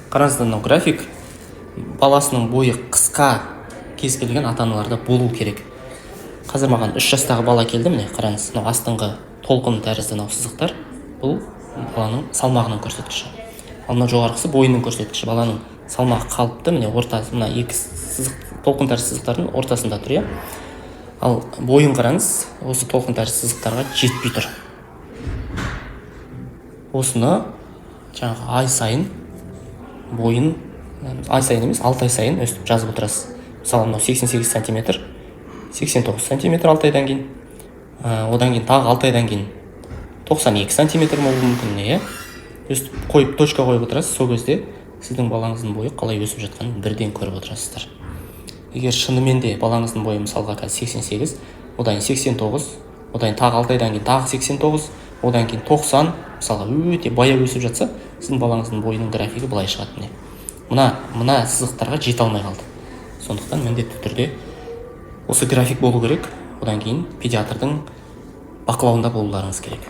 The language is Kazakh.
Қараңыздар, мынау график баласының бойы қысқа кез келген ата-аналарда болу керек. Қазір маған 3 жастағы бала келді, міне қараңыз, мынау астыңғы толқын тәрізді мынау сызықтар, бұл баланың салмағының көрсеткіші. Ал мына жоғарғысы бойының көрсеткіші. Баланың салмағы қалыпты, міне ортасы, мына екі сызық, толқын тәрізді сызықтардың ортасында тұр, иә. Ал бойын қараңыз, осы толқын тәрізді сызықтарға жетпей тұр. Осыны жаңағы ай сайын бойын, ай сайын емес, 6 ай сайын өстіп жазып отырасыз. Мысалы, мынау 88 сантиметр, 89 сантиметр 6 айдан кейін, одан кейін тағы 6 айдан кейін 92 сантиметр болуы мүмкін, иә. Өстіп қойып, точка қойып отырасыз, сол кезде сіздің балаңыздың бойы қалай өсіп жатқанын бірден көріп отырасыздар. Егер шынымен де балаңыздың бойы мысалға 88, одан 89, одан тағы 6 айдан кейін тағы 89, одан кейін 90, мысалға өте баяу өсіп жатса, сіздің балаңыздың бойының графигі былай шығады. Мына сызықтарға жете алмай қалды. Сондықтан міндетті түрде осы график болу керек. Одан кейін педиатрдың бақылауында болуларыңыз керек.